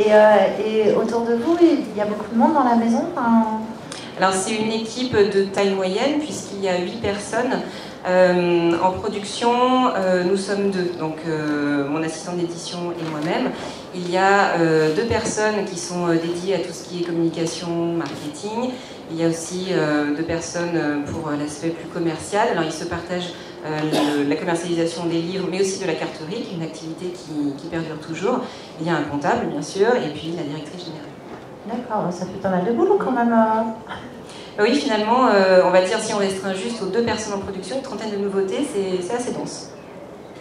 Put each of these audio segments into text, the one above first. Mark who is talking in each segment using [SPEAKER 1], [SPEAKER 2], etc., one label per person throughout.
[SPEAKER 1] Et autour de vous, il y a beaucoup de monde dans la maison, enfin...
[SPEAKER 2] Alors c'est une équipe de taille moyenne puisqu'il y a 8 personnes. En production, nous sommes 2, donc mon assistant d'édition et moi-même. Il y a 2 personnes qui sont dédiées à tout ce qui est communication, marketing. Il y a aussi 2 personnes pour l'aspect plus commercial. Alors ils se partagent la commercialisation des livres, mais aussi de la carterie, qui est une activité qui perdure toujours. Il y a un comptable, bien sûr, et puis la directrice générale.
[SPEAKER 1] D'accord, ça fait pas mal de boulot quand même.
[SPEAKER 2] Oui, finalement, on va dire, si on restreint juste aux 2 personnes en production, une trentaine de nouveautés, c'est assez dense.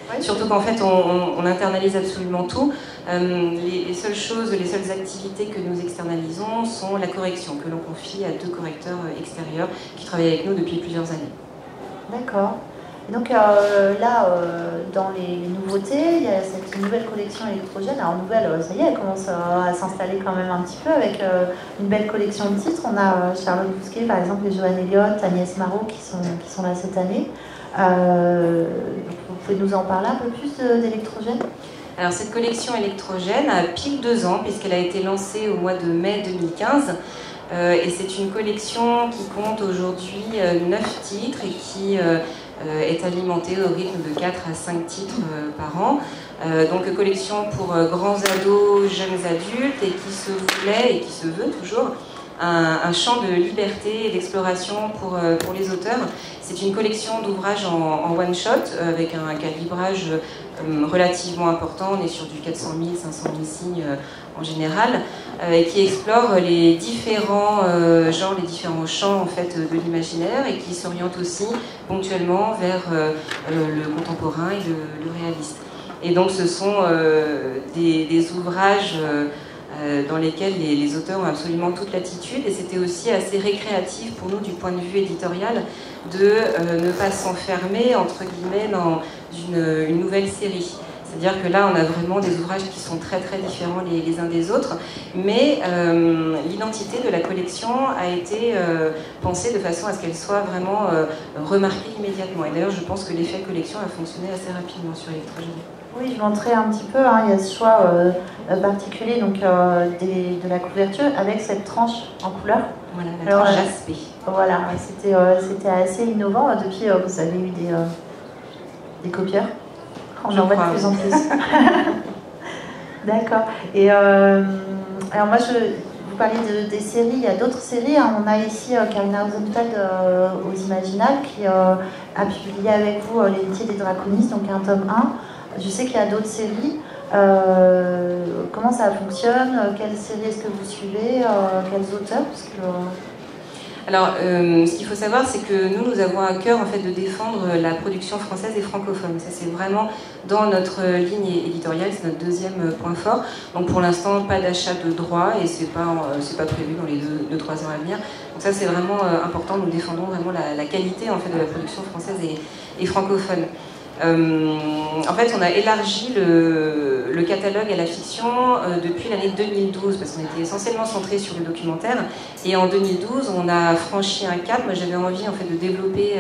[SPEAKER 2] Ouais, surtout qu'en fait, on internalise absolument tout. Les seules choses, les seules activités que nous externalisons sont la correction, que l'on confie à 2 correcteurs extérieurs qui travaillent avec nous depuis plusieurs années.
[SPEAKER 1] D'accord. Donc dans les nouveautés, il y a cette nouvelle collection électrogène. Alors nouvelle, ça y est, elle commence à s'installer quand même un petit peu avec une belle collection de titres. On a Charlotte Bousquet, par exemple, et Joanne Elliott, Agnès Marot qui sont là cette année. Vous pouvez nous en parler un peu plus d'électrogène ?
[SPEAKER 2] Alors cette collection électrogène a pile 2 ans puisqu'elle a été lancée au mois de mai 2015. Et c'est une collection qui compte aujourd'hui 9 titres et qui est alimentée au rythme de 4 à 5 titres par an. Donc collection pour grands ados, jeunes adultes et qui se voulait et qui se veut toujours un champ de liberté et d'exploration pour les auteurs. C'est une collection d'ouvrages en one-shot avec un calibrage relativement important. On est sur du 400 000, 500 000 signes en général, et qui explore les différents genres, les différents champs en fait, de l'imaginaire et qui s'oriente aussi ponctuellement vers le contemporain et le réaliste. Et donc ce sont des ouvrages dans lesquels les auteurs ont absolument toute l'attitude, et c'était aussi assez récréatif pour nous du point de vue éditorial de ne pas s'enfermer entre guillemets dans une nouvelle série. C'est-à-dire que là, on a vraiment des ouvrages qui sont très très différents les uns des autres, mais l'identité de la collection a été pensée de façon à ce qu'elle soit vraiment remarquée immédiatement. Et d'ailleurs, je pense que l'effet collection a fonctionné assez rapidement sur Électrogène.
[SPEAKER 1] Oui, je montrais un petit peu, il y a ce choix particulier donc, de la couverture avec cette tranche en couleur.
[SPEAKER 2] Voilà, la tranche jaspée.
[SPEAKER 1] Voilà, c'était assez innovant. Depuis, vous avez eu des copieurs. On en voit de plus en plus. D'accord. Et alors moi, vous parliez des séries, il y a d'autres séries. On a ici Karina Rosenfeld aux Imaginales qui a publié avec vous L'héritier des draconistes, donc un tome 1. Je sais qu'il y a d'autres séries. Comment ça fonctionne? Quelles séries est-ce que vous suivez? Quels auteurs? Parce que,
[SPEAKER 2] Alors, ce qu'il faut savoir, c'est que nous avons à cœur en fait, de défendre la production française et francophone. Ça, c'est vraiment dans notre ligne éditoriale, c'est notre deuxième point fort. Donc, pour l'instant, pas d'achat de droits et c'est pas prévu dans les 2-3 ans à venir. Donc, ça, c'est vraiment important. Nous défendons vraiment la qualité en fait, de la production française et francophone. En fait, on a élargi le catalogue à la fiction depuis l'année 2012, parce qu'on était essentiellement centré sur le documentaire. Et en 2012, on a franchi un cap. Moi, j'avais envie en fait, de développer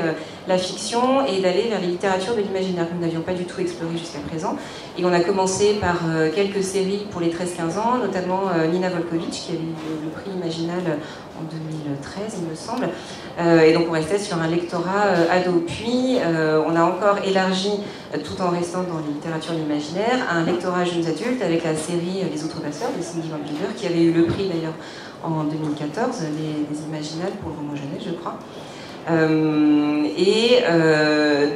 [SPEAKER 2] la fiction et d'aller vers les littératures de l'imaginaire que nous n'avions pas du tout exploré jusqu'à présent. Et on a commencé par quelques séries pour les 13-15 ans, notamment Nina Volkovic, qui avait eu le prix Imaginal en 2013, il me semble. Et donc on restait sur un lectorat ado. Puis on a encore élargi, tout en restant dans les littératures de l'imaginaire, un lectorat jeunes adultes avec la série Les Outrepasseurs de Cindy Van Bieber, qui avait eu le prix d'ailleurs en 2014, les Imaginales pour le roman jeunesse, je crois.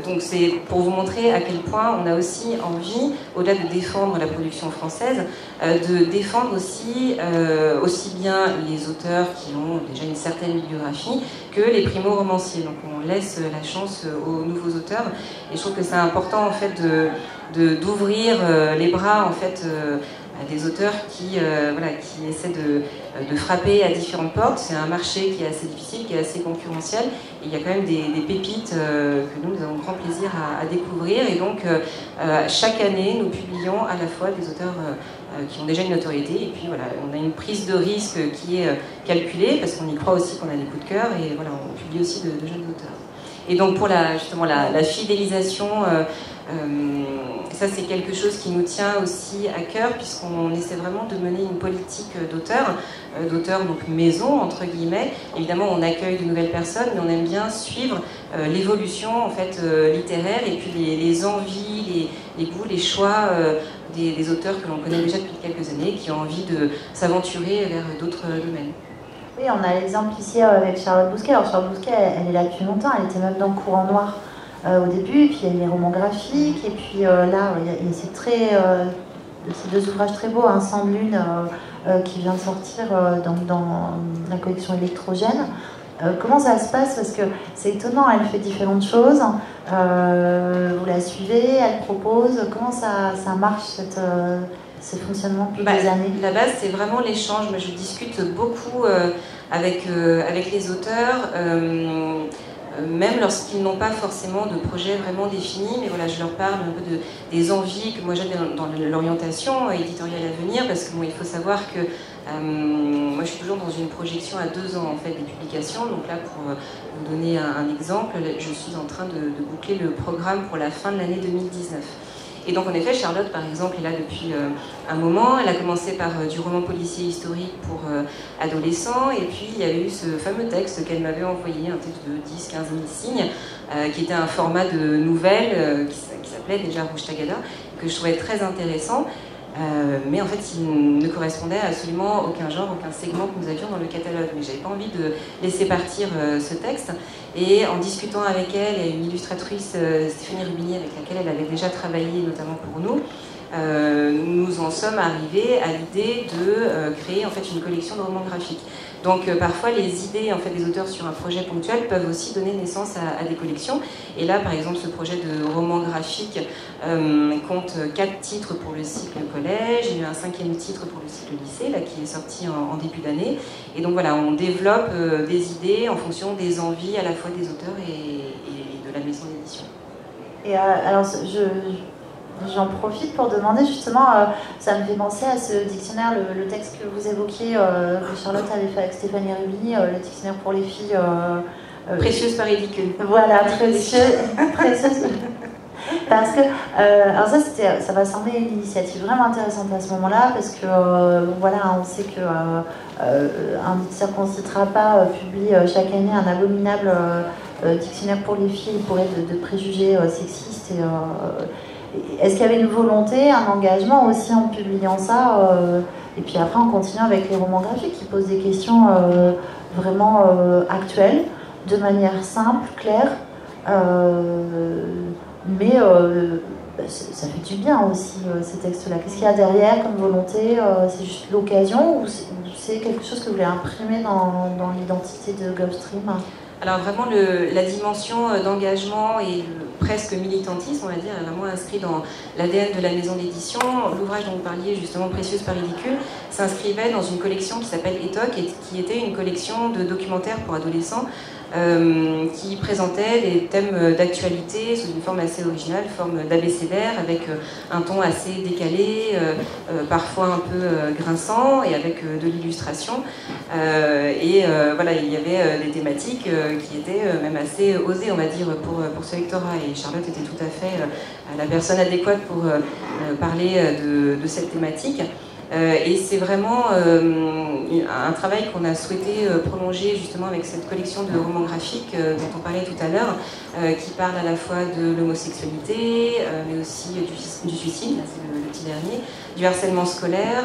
[SPEAKER 2] Donc c'est pour vous montrer à quel point on a aussi envie, au-delà de défendre la production française, de défendre aussi bien les auteurs qui ont déjà une certaine bibliographie que les primo-romanciers. Donc on laisse la chance aux nouveaux auteurs, et je trouve que c'est important en fait d'ouvrir les bras en fait à des auteurs qui essaient de frapper à différentes portes. C'est un marché qui est assez difficile, qui est assez concurrentiel. Et il y a quand même des pépites que nous avons grand plaisir à découvrir. Et donc, chaque année, nous publions à la fois des auteurs qui ont déjà une notoriété. Et puis, voilà, on a une prise de risque qui est calculée, parce qu'on y croit aussi qu'on a des coups de cœur. Et voilà, on publie aussi de jeunes auteurs. Et donc pour justement la fidélisation Ça, c'est quelque chose qui nous tient aussi à cœur, puisqu'on essaie vraiment de mener une politique d'auteur donc maison, entre guillemets. Évidemment, on accueille de nouvelles personnes, mais on aime bien suivre l'évolution en fait, littéraire, et puis les envies, les goûts, les choix des auteurs que l'on connaît déjà depuis quelques années, qui ont envie de s'aventurer vers d'autres domaines.
[SPEAKER 1] Oui, on a l'exemple ici avec Charlotte Bousquet. Alors Charlotte Bousquet, elle est là depuis longtemps, elle était même dans le Courant Noir au début, et puis il y a les romans graphiques, et puis là, il y a ces deux ouvrages très beaux, Un sang de lune, qui vient de sortir dans la collection électrogène. Comment ça se passe? Parce que c'est étonnant, elle fait différentes choses, vous la suivez, elle propose, comment ça marche ce fonctionnement depuis des années?
[SPEAKER 2] La base, c'est vraiment l'échange. Moi, je discute beaucoup avec les auteurs, même lorsqu'ils n'ont pas forcément de projet vraiment défini, mais voilà, je leur parle un peu des envies que moi j'ai dans l'orientation éditoriale à venir, parce que bon, il faut savoir que moi je suis toujours dans une projection à 2 ans en fait des publications. Donc là, pour vous donner un exemple, je suis en train de boucler le programme pour la fin de l'année 2019. Et donc en effet, Charlotte par exemple est là depuis un moment. Elle a commencé par du roman policier historique pour adolescents, et puis il y a eu ce fameux texte qu'elle m'avait envoyé, un texte de 10-15 000 signes, qui était un format de nouvelle qui s'appelait déjà Rouge Tagada, que je trouvais très intéressant. Mais en fait, il ne correspondait à absolument aucun genre, aucun segment que nous avions dans le catalogue. Mais j'avais pas envie de laisser partir ce texte. Et en discutant avec elle et une illustratrice, Stéphanie Rubini, avec laquelle elle avait déjà travaillé, notamment pour nous, nous en sommes arrivés à l'idée de créer en fait une collection de romans graphiques. Donc parfois les idées en fait, des auteurs sur un projet ponctuel peuvent aussi donner naissance à des collections. Et là par exemple ce projet de roman graphique compte 4 titres pour le cycle collège, il y a eu un 5e titre pour le cycle lycée là, qui est sorti en début d'année. Et donc voilà, on développe des idées en fonction des envies à la fois des auteurs et de la maison d'édition.
[SPEAKER 1] Et alors j'en profite pour demander justement, ça me fait penser à ce dictionnaire, le texte que vous évoquiez, que Charlotte avait fait avec Stéphanie Rubini, le dictionnaire pour les filles.
[SPEAKER 2] Précieuse par ridicule.
[SPEAKER 1] Voilà, précieuse. Parce que, alors ça va sembler une initiative vraiment intéressante à ce moment-là, parce que voilà, on sait que un circoncitera pas publie chaque année un abominable dictionnaire pour les filles pour être de préjugés sexistes. Est-ce qu'il y avait une volonté, un engagement aussi en publiant ça et puis après on continue avec les romans graphiques qui posent des questions vraiment actuelles, de manière simple, claire, mais ça fait du bien aussi ces textes-là. Qu'est-ce qu'il y a derrière comme volonté? C'est juste l'occasion ou c'est quelque chose que vous voulez imprimer dans l'identité de Gulfstream?
[SPEAKER 2] Alors vraiment, la dimension d'engagement et presque militantisme, on va dire, est vraiment inscrit dans l'ADN de la maison d'édition. L'ouvrage dont vous parliez, justement, Précieuse par ridicule, s'inscrivait dans une collection qui s'appelle ETOC, et qui était une collection de documentaires pour adolescents qui présentait des thèmes d'actualité sous une forme assez originale, forme d'abécédaire, avec un ton assez décalé, parfois un peu grinçant, et avec de l'illustration. Voilà, il y avait des thématiques qui étaient même assez osées, on va dire, pour ce lectorat. Et Charlotte était tout à fait la personne adéquate pour parler de cette thématique. Et c'est vraiment un travail qu'on a souhaité prolonger justement avec cette collection de romans graphiques dont on parlait tout à l'heure, qui parle à la fois de l'homosexualité, mais aussi du suicide, là c'est le petit dernier, du harcèlement scolaire.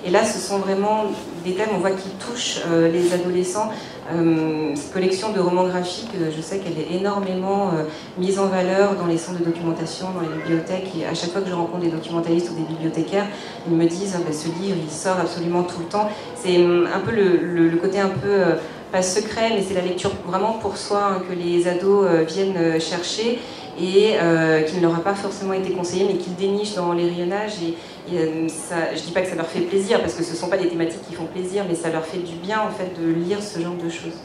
[SPEAKER 2] Et là, ce sont vraiment des thèmes, on voit, qui touchent les adolescents. Cette collection de romans graphiques, je sais qu'elle est énormément mise en valeur dans les centres de documentation, dans les bibliothèques, et à chaque fois que je rencontre des documentalistes ou des bibliothécaires, ils me disent ce livre il sort absolument tout le temps. C'est un peu le côté un peu pas secret, mais c'est la lecture vraiment pour soi hein, que les ados viennent chercher, et qui ne leur a pas forcément été conseillé, mais qu'ils dénichent dans les rayonnages. Ça, je dis pas que ça leur fait plaisir, parce que ce ne sont pas des thématiques qui font plaisir, mais ça leur fait du bien en fait de lire ce genre de choses.